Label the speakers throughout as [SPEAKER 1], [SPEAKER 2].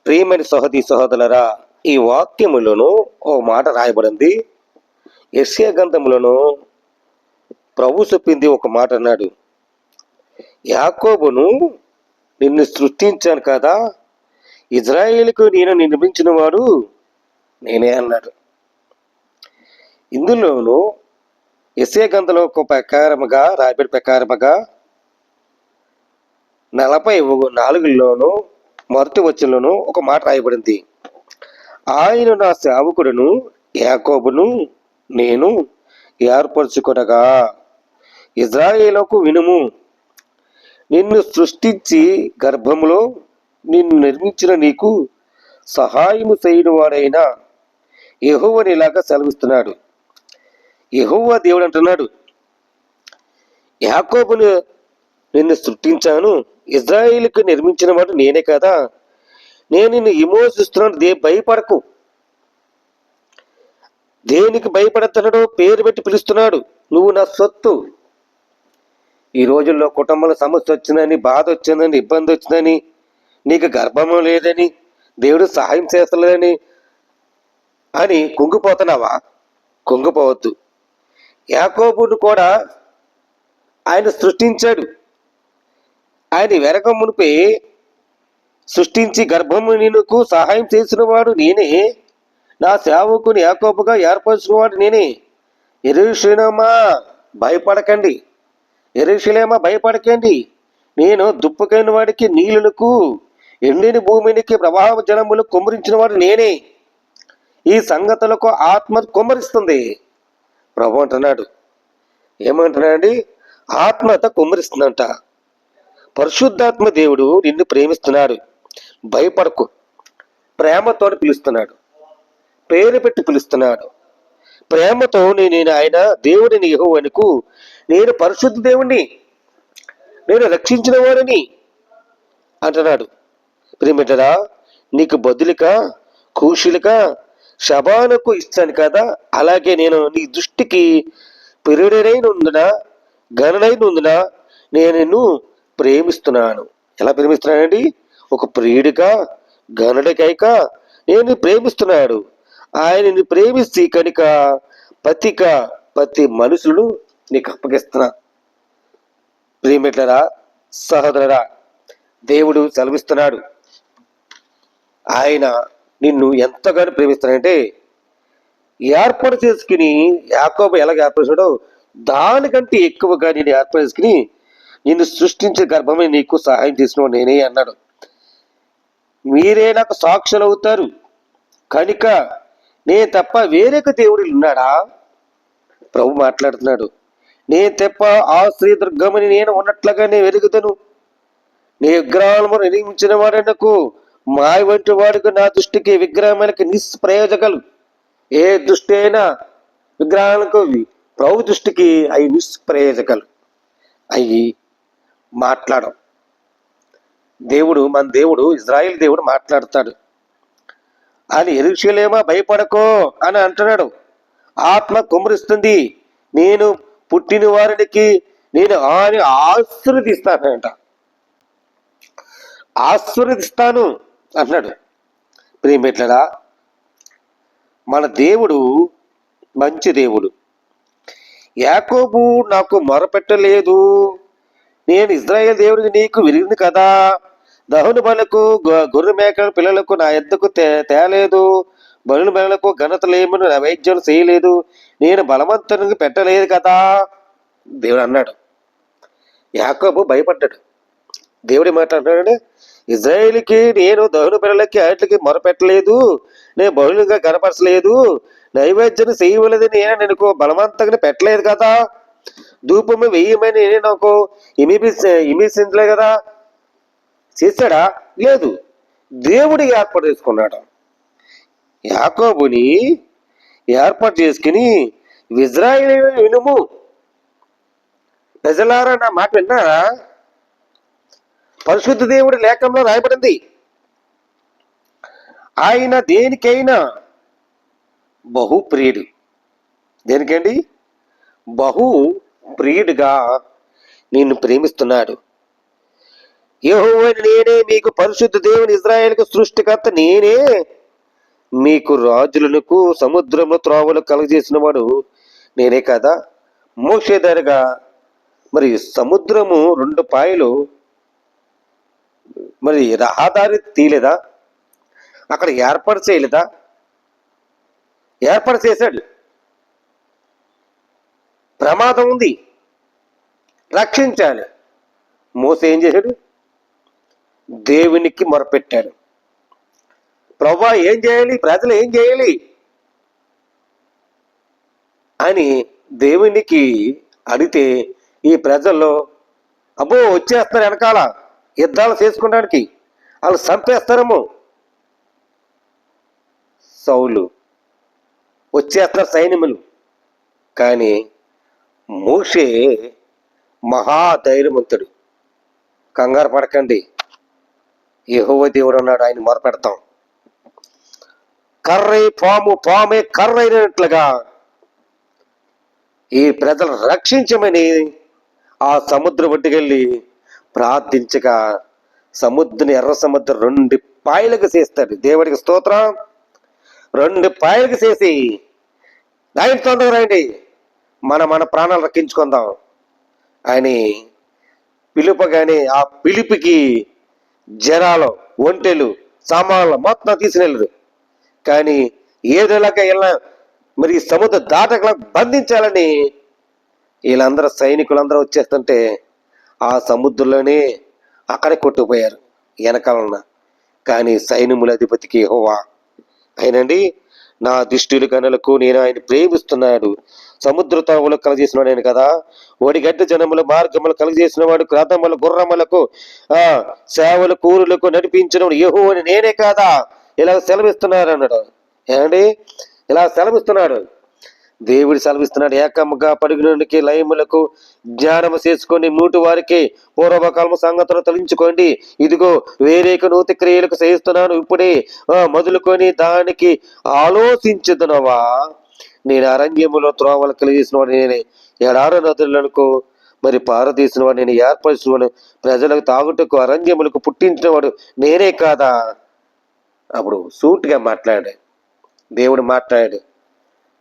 [SPEAKER 1] ప్రియమైన సహోదరులారా, ఈ వాక్యములను ఓ మాట రాయబడింది. యెషయా గ్రంథములను ప్రభు చెప్పింది ఒక మాట అన్నాడు. యాకోబును నిన్ను సృష్టించాను కదా, ఇజ్రాయేలుకు నేను నిర్మించిన వాడు నేనే అన్నాడు. ఇందులోను యెషయా గ్రంథంలో ఒక ప్రకారముగా రాయబడి ప్రకారముగా 44లోను మొదటి వచనంలోను ఒక మాట రాయబడింది. ఆయన నా సేవకుడును యాకోబును నేను ఏర్పరచుకొనగా, ఇజ్రాయేలుకు వినుము, నిన్ను సృష్టించి గర్భములో నిన్ను నిర్మించిన నీకు సహాయము చేయని వాడైన యెహోవాని ఇలాగా సెలవిస్తున్నాడు. యెహోవా దేవుడు అంటున్నాడు, యాకోబును నిన్ను సృష్టించాను, ఇజ్రాయేలుకు నిర్మించిన వాడు నేనే కదా, నేను నిన్ను విమోచిస్తున్నాను, భయపడకు. దేనికి భయపడుతున్నాడో పేరు పెట్టి పిలుస్తున్నాడు. నువ్వు నా సొత్తు. ఈ రోజుల్లో కుటుంబంలో సమస్య వచ్చిందని, బాధ వచ్చిందని, ఇబ్బంది వచ్చిందని, నీకు గర్భము లేదని, దేవుడు సహాయం చేస్తలేదని అని కుంగిపోతున్నావా? కుంగిపోవద్దు. యాకోబును కూడా ఆయన సృష్టించాడు. ఆయన వెనక మునిపే సృష్టించి గర్భము నీకు సహాయం చేసిన వాడు నేనే, నా సేవకుని యాకోబుగా ఏర్పరిచిన వాడు నేనే. యెరూషలేమా భయపడకండి, యెరూషలేమా భయపడకండి, నేను దుప్పకైన వాడికి నీళ్ళకు ఎండిన భూమినికి ప్రవాహ జలములు కుమ్మరించిన వాడు నేనే. ఈ సంగతులకు ఆత్మ కుమ్మరిస్తుంది. ప్రభు అంటున్నాడు. ఏమంటున్నాడండి? ఆత్మత కుమ్మరిస్తుందంట. పరిశుద్ధాత్మ దేవుడు నిన్ను ప్రేమిస్తున్నాడు. భయపడకు. ప్రేమతో పిలుస్తున్నాడు, పేరు పెట్టి పిలుస్తున్నాడు. ప్రేమతో నేను ఆయన దేవుడిని యెహోవాకు, నేను పరిశుద్ధ దేవుణ్ణి, నేను రక్షించిన వాడిని అంటున్నాడు. ప్రియమిత్రుడా, నీకు బదులుగా కూషులుగా శబానుకు ఇస్తాను కదా, అలాగే నేను నీ దృష్టికి ప్రియుడైనందున గణనైనందున నేను నిన్ను ప్రేమిస్తున్నాను. ఎలా ప్రేమిస్తున్నానండి? ఒక ప్రియుడిగా గణుడికైక నేను ప్రేమిస్తున్నాడు. ఆయనని ప్రేమిస్తే కనుక ప్రతి మనుషులు నీకు అప్పగిస్తున్నా. ప్రియమిత్రులారా, సహోదరులారా, దేవుడు సెలవిస్తున్నాడు. ఆయన నిన్ను ఎంతగానో ప్రేమిస్తాడంటే, ఏర్పాటు చేసుకుని యాకోబు ఎలాగ ఏర్పరిచాడో దానికంటే ఎక్కువగా నేను ఏర్పాటు చేసుకుని నిన్ను సృష్టించే గర్భమే నీకు సహాయం చేసిన నేనే అన్నాడు. మీరే నాకు సాక్షులు అవుతారు కనుక నేను తప్ప వేరొక దేవుడు ఉన్నాడా? ప్రభు మాట్లాడుతున్నాడు. నేను తప్ప ఆశ్రయదుర్గమని నేను ఉన్నట్లుగా నేను వెరుగుతాను. నీ విగ్రహాలను నిర్మించిన వాడకు మాయ వంటి వాడికి నా దృష్టికి విగ్రహాలకి నిష్ప్రయోజకాలు. ఏ దృష్టి అయినా విగ్రహాలకు ప్రభు దృష్టికి అవి నిష్ప్రయోజకాలు. అవి మాట్లాడం. దేవుడు, మన దేవుడు, ఇజ్రాయేల్ దేవుడు మాట్లాడతాడు. ఆయన యెరూషలేమా భయపడకో అని అంటున్నాడు. ఆత్మ కుమ్మరిస్తుంది. నేను పుట్టిన వారికి నేను ఆయన ఆశీర్వదిస్తానంట, ఆశీర్వదిస్తాను అన్నాడు. ప్రియమిత్రులారా, మన దేవుడు మంచి దేవుడు. యాకోబు నాకు మొరపెట్టలేదు, నేను ఇజ్రాయేల్ దేవుడికి నీకు విరిగింది కదా, దహన బలకు గొర్రె మేకల పిల్లలకు నా ఎద్దకు తేలేదు, బలుల బలులకు ఘనతలేమని నైవేద్యం చేయలేదు, నేను బలవంతునికి పెట్టలేదు కదా దేవుడు అన్నాడు. యాకోబు భయపడ్డాడు. దేవుడు మాట్లాడుతున్నాడు, ఇజ్రాయేల్కి నేను దహన పిల్లలకి వాటికి మొరపెట్టలేదు, నేను బలులుగా కనపరచలేదు, నైవేద్యం చేయవలేదని నేను బలవంతంగా పెట్టలేదు కదా, ధూపము వెయ్యమని నేను నాకు ఇమిసించలే కదా. చేశాడా? లేదు. దేవుడు ఏర్పాటు చేసుకున్నాడు. యాకోబుని ఏర్పాటు చేసుకుని, ఇజ్రాయేలు వినుము, ప్రజలారా నా మాట విన్నారా? పరిశుద్ధ దేవుడి లేఖంలో రాయబడింది. ఆయన దేనికైనా బహు ప్రియుడు. దేనికండి? బహు ప్రియుడిగా నిన్ను ప్రేమిస్తున్నాడు. యెహోవాని నేనే, మీకు పరిశుద్ధ దేవుని, ఇశ్రాయేలుకు సృష్టికర్త నేనే, మీకు రాజులకు సముద్రంలో త్రోవలు కలుగజేసిన వాడు నేనే కదా. మోషే దగ్గరగా మరి సముద్రము 2 పాయలు మరి రహదారి తీయలేదా? అక్కడ ఏర్పాటు చేయలేదా? ఏర్పాటు చేశాడు. ప్రమాదం ఉంది, రక్షించాలి. మోసే ఏం చేశాడు? దేవునికి మొరపెట్టాడు. ప్రభువా ఏం చేయాలి, ప్రజలు ఏం చేయాలి అని దేవునికి అడిగితే, ఈ ప్రజల్లో అబ్బో వచ్చేస్తారు వెనకాల యుద్ధాలు చేసుకోవడానికి, వాళ్ళు చంపేస్తారేమో, సౌలు వచ్చేస్తారు సైన్యములు. కానీ మోషే మహాధైర్యవంతుడు. కంగారు పడకండి, యెహోవా దేవుడు ఉన్నాడు, ఆయన మొరపెడతాం. కర్రై పాము, పామే కర్రైనట్లుగా ఈ ప్రజలు రక్షించమని ఆ సముద్రం ఒడ్డుకెళ్ళి ప్రార్థించగా సముద్రం, ఎర్ర సముద్రం 2 పాయలకు చేస్తాడు. దేవుడికి స్తోత్రం. 2 పాయలకు చేసి ఆయన తొందరగా రండి, మన ప్రాణాలు రక్షించుకుందాం అని పిలుపగానే ఆ పిలుపుకి జనాలు, ఒంటెలు, సామాన్లు మొత్తం తీసుకెళ్ళరు. కానీ ఏదోలాగా ఇలా మరి సముద్ర దాటకలా బంధించాలని వీళ్ళందరూ సైనికులందరూ వచ్చేస్తుంటే ఆ సముద్రంలోనే అక్కడే కొట్టుకుపోయారు వెనకాలన్న. కానీ సైన్యముల అధిపతికి యెహోవా ఆయనండి, నా దుష్టుల గనులకు నేను ఆయన ప్రేమిస్తున్నాడు, సముద్ర తావులు కలగజేసినాడు ఆయన కదా, ఒడిగడ్డ జనముల మార్గములు కలగజేసిన వాడు, రథముల గుర్రములకు సేవల కూరులకు నడిపించిన యెహోవాని నేనే కాదా, ఇలా సెలవిస్తున్నారు అన్నాడు. ఏమండి, ఇలా సెలవిస్తున్నాడు, దేవుడు సెలవిస్తున్నాడు. ఏకముగా పరుగునికి లయములకు జ్ఞానము చేసుకొని మూటి వారికి పూర్వకాలము సంగతులు తొలగించుకోండి. ఇదిగో వేరేక నూతి క్రియలకు చేస్తున్నాను, ఇప్పుడే మొదలుకొని దానికి ఆలోచించుదునవా. నేను అరణ్యములో త్రోవలు కలిగేసిన వాడు నేనే, ఎడార నదులకు మరి పారదీసిన వాడు నేను, ఏర్పరిచిన వాడు, ప్రజలకు తాగుటకు అరణ్యములకు పుట్టించిన వాడు నేనే కాదా. అప్పుడు సూటిగా మాట్లాడాడు దేవుడు, మాట్లాడాడు.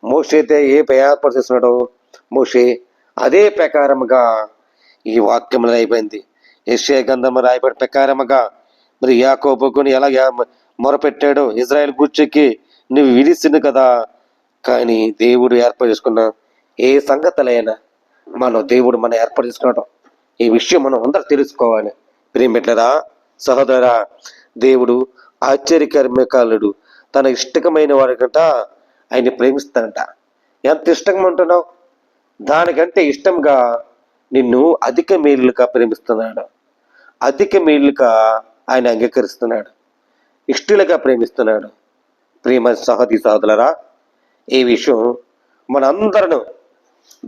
[SPEAKER 1] మోషే అయితే ఏ ఏర్పాటు చేస్తున్నాడో మోషే అదే ప్రకారముగా ఈ వాక్యములు అయిపోయింది. యెషయా గ్రంథము రాయబడి ప్రకారముగా మరి యాకోబుకుని ఎలా మొరపెట్టాడో, ఇజ్రాయెల్ గూర్చికి నువ్వు విడిసింది కదా. కానీ దేవుడు ఏర్పాటు చేసుకున్న ఏ సంగతులైనా దేవుడు మనం ఏర్పాటు చేసుకున్నాడు, ఈ విషయం మనం అందరూ తెలుసుకోవాలి. ప్రియమిట్లరా, సహోదరా, దేవుడు ఆశ్చర్యకరకాలుడు, తన ఇష్టకమైన వాడికంట ఆయన్ని ప్రేమిస్తానంట. ఎంత ఇష్టంగా ఉంటున్నావు, దానికంటే ఇష్టంగా నిన్ను అధిక మేలుగా ప్రేమిస్తున్నాడు, అధిక మేలుగా ఆయన అంగీకరిస్తున్నాడు, ఇష్టలుగా ప్రేమిస్తున్నాడు. ప్రేమ సహోదరులారా, ఈ విషయం మనందరం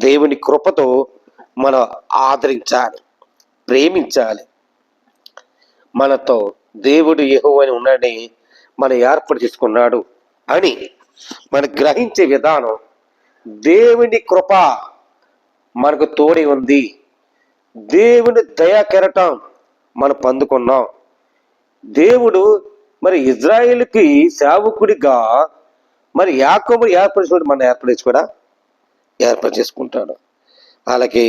[SPEAKER 1] దేవుని కృపతో మనం ఆదరించాలి, ప్రేమించాలి. మనతో దేవుడు యెహోవా ఉన్నాడని మనం ఏర్పాటు చేసుకున్నాడు అని మనం గ్రహించే విధానం, దేవుని కృప మనకు తోడి ఉంది, దేవుని దయా కెరటం మనం పొందుకున్నాం. దేవుడు మరి ఇజ్రాయేలుకి సేవకుడిగా మరి యాకోబు ఏర్పరచుకోవడం మనం ఏర్పాటు చేసుకుంటాడు. అలాగే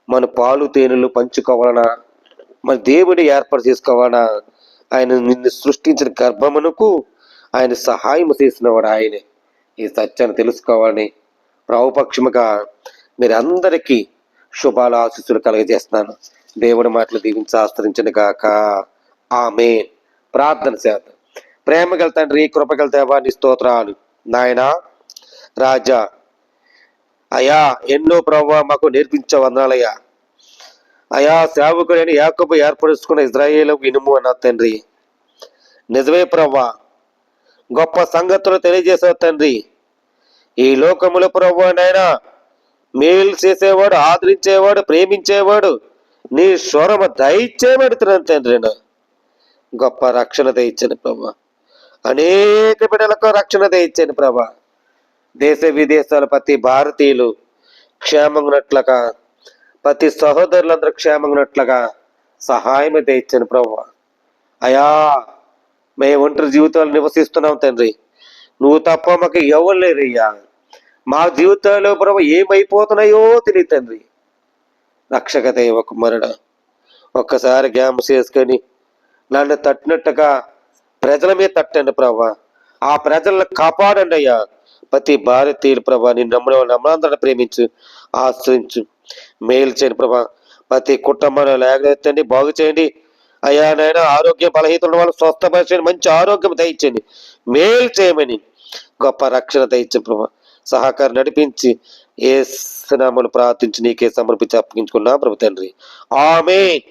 [SPEAKER 1] మన పాలు తేనెలు పంచుకోవాలన్నా, మన దేవుడి ఏర్పాటు చేసుకోవాలన్నా, ఆయన నిన్ను సృష్టించిన గర్భమునకు ఆయన సహాయం చేసినవాడు ఆయనే. ఈ సత్యాన్ని తెలుసుకోవాలని ప్రభుపక్షముగా మీరు అందరికీ శుభాలు, ఆశీస్సులు కలగజేస్తున్నాను. దేవుడి మాటలు దీవించి ఆశ్రయించను గాక. ఆమేన్. ప్రార్థన చేద్దాం. ప్రేమగల తండ్రి, కృపగల దేవా, నీ స్తోత్రాలు నాయనా. రాజా అయా, ఎన్నో ప్రభువా మాకు నేర్పించే వందనాలయ్యా. అయా, సేవకుడైన యాకోబు ఏర్పరుచుకున్న ఇజ్రాయేలు వినుము అన్న తండ్రి. నిజమే ప్రభువా, గొప్ప సంగతులు తెలియజేసావు తండ్రి. ఈ లోకముల ప్రభువా నాయనా, మేలు చేసేవాడు, ఆదరించేవాడు, ప్రేమించేవాడు, నీ స్వరము దయచేయబడుతున్నాను తండ్రి. గొప్ప రక్షణ దయచని ప్రభా, అనేక బిడ్డలకు రక్షణ దయచని ప్రభా. దేశ విదేశాల ప్రతి భారతీయులు క్షేమంగా ఉన్నట్లుగా, ప్రతి సహోదరులందరూ క్షేమంగా ఉన్నట్లుగా సహాయం దయచండి ప్రభు. అయా, మేము ఒంటరి జీవితాలు నివసిస్తున్నాం తండ్రి. నువ్వు తప్ప మాకు ఎవరు లేరయ్యా. మా జీవితాల్లో ప్రభు ఏమైపోతున్నాయో తెలియదు తండ్రి. రక్షక దైవ కుమారుడా, ఒక్కసారి జ్ఞాపకం చేసుకొని నన్ను తట్టినట్టుగా ప్రజల మీద తట్టండి ప్రభా. ఆ ప్రజలను కాపాడండి అయ్యా. ప్రతి భారతీయులు ప్రభా, నీ నమ్మలందరిని ప్రేమించు, ఆశ్రయించు, మేలు చేయండి ప్రభా. ప్రతి కుటుంబాన్ని లేగెత్తండి, బాగు చేయండి అయ్యా. నాయన ఆరోగ్య బలహీనతల వాళ్ళు స్వస్థపరచండి, మంచి ఆరోగ్యం దయచండి, మేలు చేయమని గొప్ప రక్షణ దయచండి ప్రభా. సహకారం నడిపించి ఏ నామమున ప్రార్థించి నీకే సమర్పించి అప్పగించుకున్నా ప్రభు తండ్రి. ఆమేన్.